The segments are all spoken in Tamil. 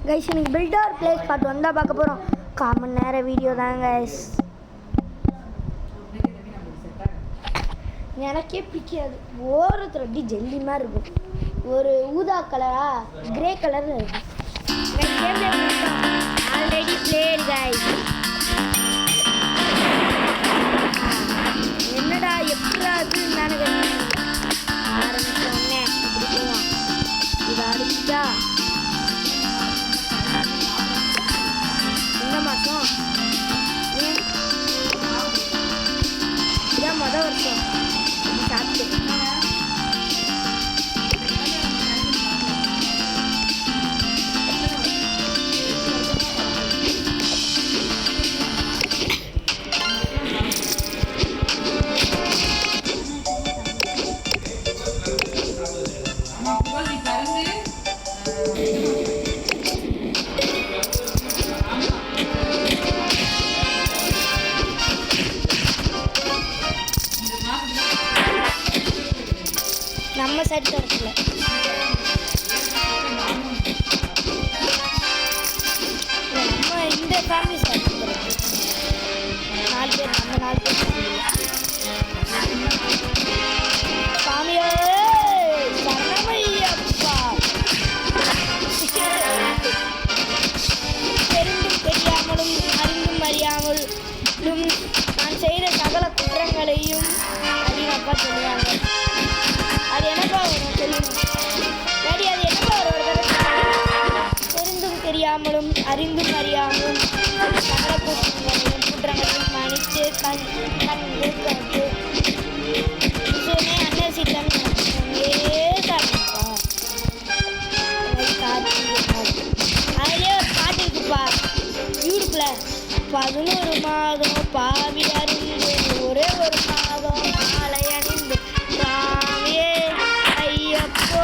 கைஸ் இன்னைக்கு பில்டர் பிளேஸ் பார்த்து வந்தால் பார்க்க போகிறோம். காமன் நேர வீடியோ தான் கைஸ். எனக்கே பிடிக்காது. ஓரத்தில் அப்படி ஜெல்லி மாதிரி இருக்கும். ஒரு ஊதா கலரா கிரே கலரில் இருக்கும். Already plate guys. என்னடா எப்படா அது நானு ஆரம்பிச்சோன்னே இப்படி போவான். இது அடிச்சா இந்த மாதம் இதான் மொதல் வருஷம் சாப்பிட்டு நம்ம சைடு தரத்துல நம்ம இந்த ஃபேமிலி சைடு நாலு பேர் நம்ம 4 பேர் சாமியே சரணமையப்பா. தெரிந்தும் தெரியாமலும் அறிந்தும் அறியாமலும் நான் செய்த சகல குற்றங்களையும் அறிவப்பா சொல்லுவாங்க. அது என்னப்பா வரும் சொல்லணும் டாடி, அது என்னப்பா வரும்? தெரிந்தும் தெரியாமலும் அறிந்தும் அறியாமலும் சகல குற்றங்களையும் மன்னித்து கண் இருக்கிறது அண்ணன் சீட்டம் அதுலேயே ஒரு பாட்டு இருக்குப்பா யூடியூப்ல. 11 மாதம் பாவி அறிந்து ஒரே ஒரு மாதம் மாலை அணிந்து சுவாமியே ஐயப்போ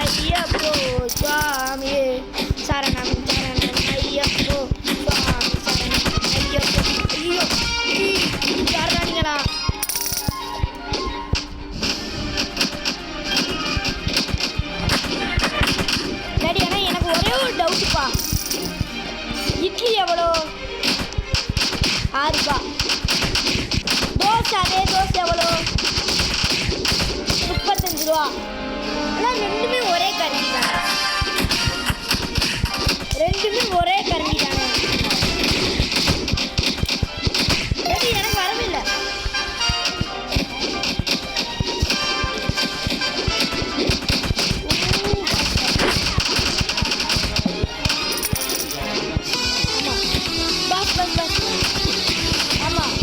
ஐயப்போ சுவாமியே சரணம் சரணம் ஐயப்போ சுவாமி சரணம் ஐயப்போ. ஐயோ சரணீங்களா சரி. ஆனால் எனக்கு ஒரே ஒரு டவுட்டுப்பா, இட்லி எவ்வளோ? 6 ரூபா. தோசை அதே தோசை எவ்வளோ? 35 ரூபா. ஆனால் ரெண்டுமே ஒரே கரண்டி தானே, ரெண்டுமே ஒரே கரண்டி தானே. சரி எனக்கு வரவில்லை. ஆமாம்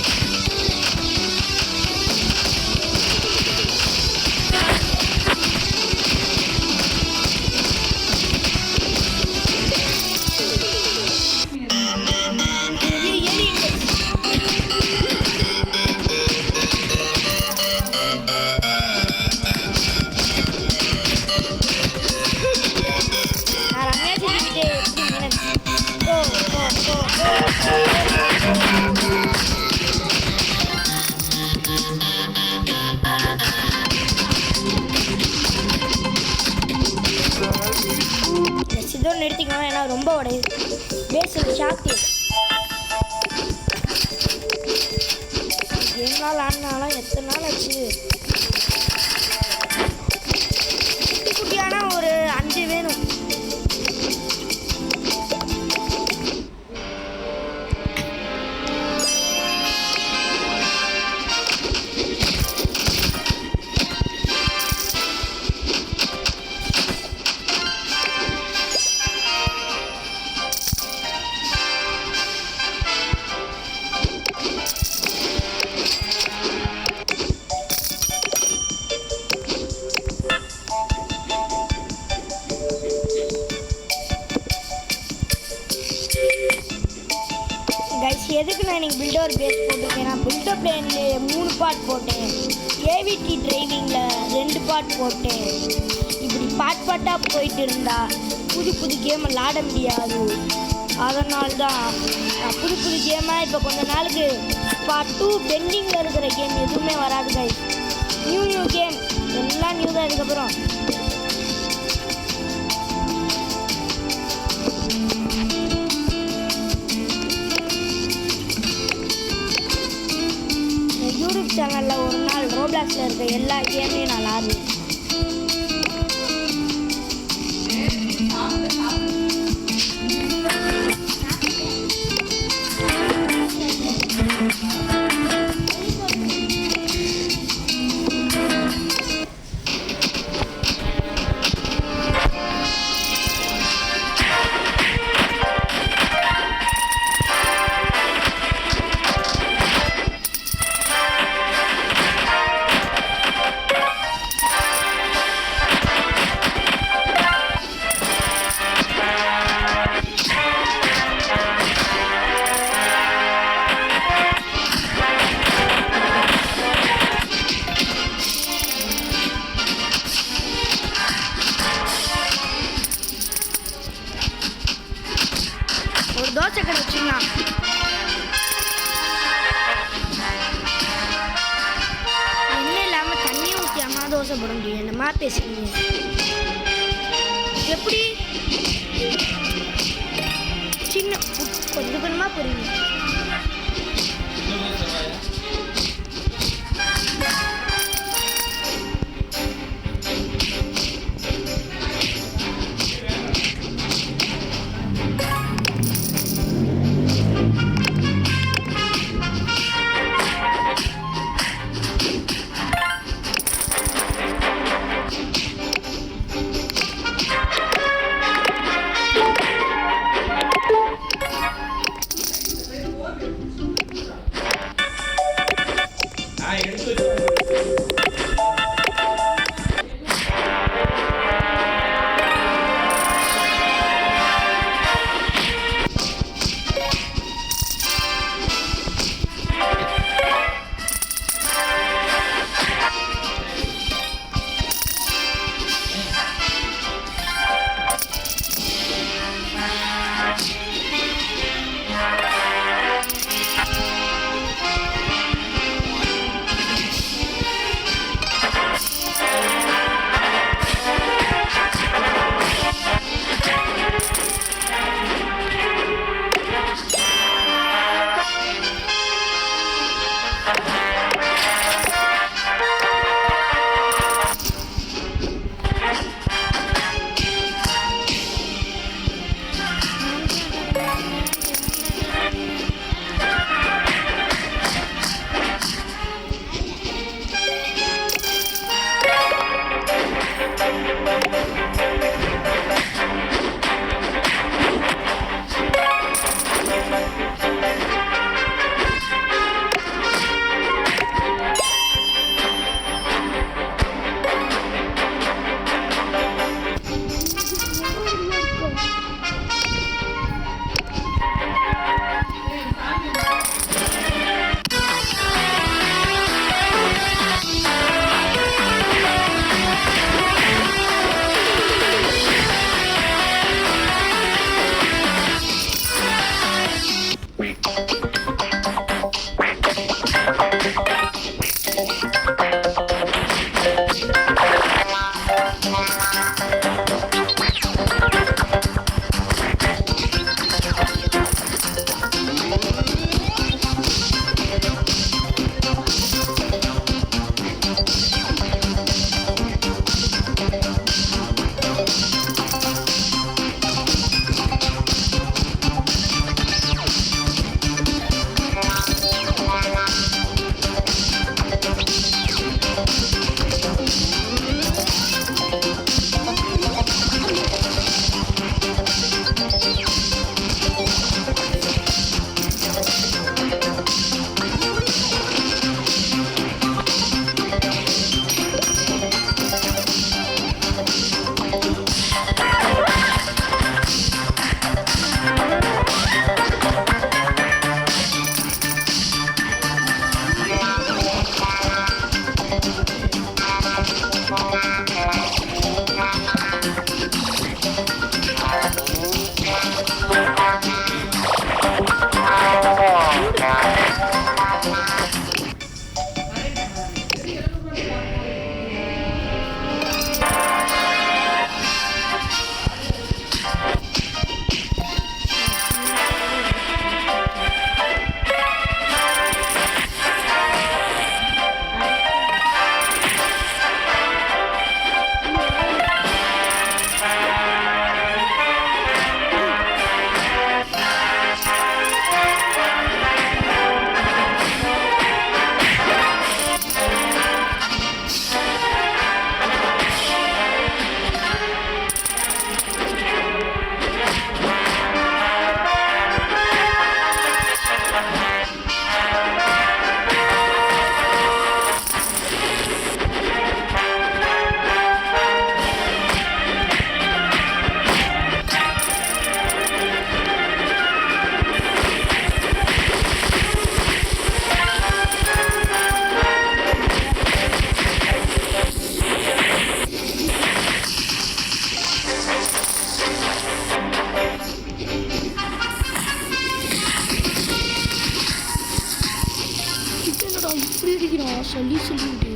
இதோடு நிறுத்திக்கணும். ஏன்னா ரொம்ப உடையுது பேசு ஷாக்கு. ஏழு நாள் ஆனாலும் எத்தனை நாள் ஆச்சு? குட்டியான ஒரு 5 வேணும். கைஸ் எதுக்கு நான் இன்னைக்கு பில்டர் பேஸ் போட்டிருக்கேன்? நான் பில்டர் பிளேனில் 3 பார்ட் போட்டேன், ஏவிடி டிரைவிங்கில் 2 பார்ட் போட்டேன். இப்படி பார்ட்டாக போயிட்டு இருந்தா புது கேம் விளாட முடியாது. அதனால்தான் நான் புது கேமாக இப்போ கொஞ்ச நாளுக்கு பார்ட் 2 பெண்டிங்கில் இருக்கிற கேம் எதுவுமே வராது கைஸ். நியூ கேம் எல்லாம் நியூ தான். இதுக்கப்புறம் தோசை கடை வச்சுக்கலாம். எண்ணெய் இல்லாமல் தண்ணி ஊற்றியாம தோசை போட முடியும். என்னமா பேசுறீங்க? எப்படி சின்ன கொஞ்சம் கொஞ்சமாக புரியுங்க. சொல்லிட்டு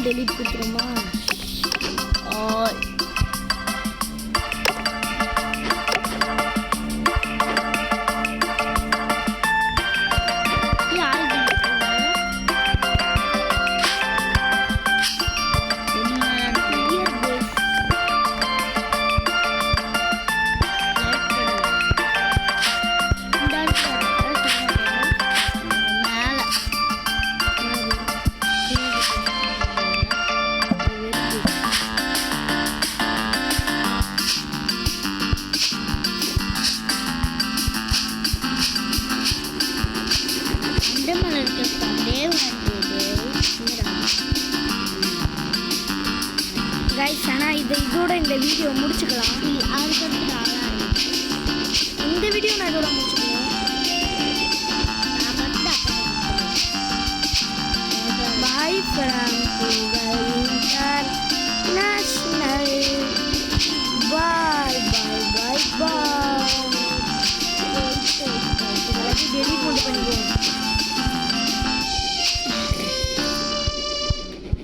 delete கொடுத்துருமா கைஸ் ஆனால் இதோட இந்த வீடியோ முடிச்சுக்கலாம். இந்த வீடியோ நான் இதோட முடிச்சுக்கலாம். Bye from international. Bye bye bye bye. Delete மட்டும் பண்ணிக்குவோம்.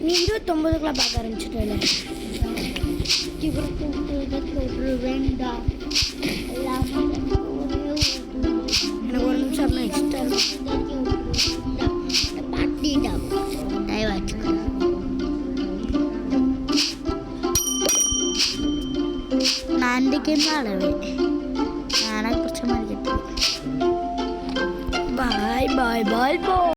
நீ 29க்குலாம் பார்க்க ஆரம்பிச்சுட்டேன். வேண்டாம் எனக்கு ஒரு நிமிஷம் எக்ஸ்ட்ரா நான் அன்றைக்கு ஆடுவேன். எனக்கு பிடிச்ச மாதிரி கேட்டு பாய் பாய் பாய் பாய்.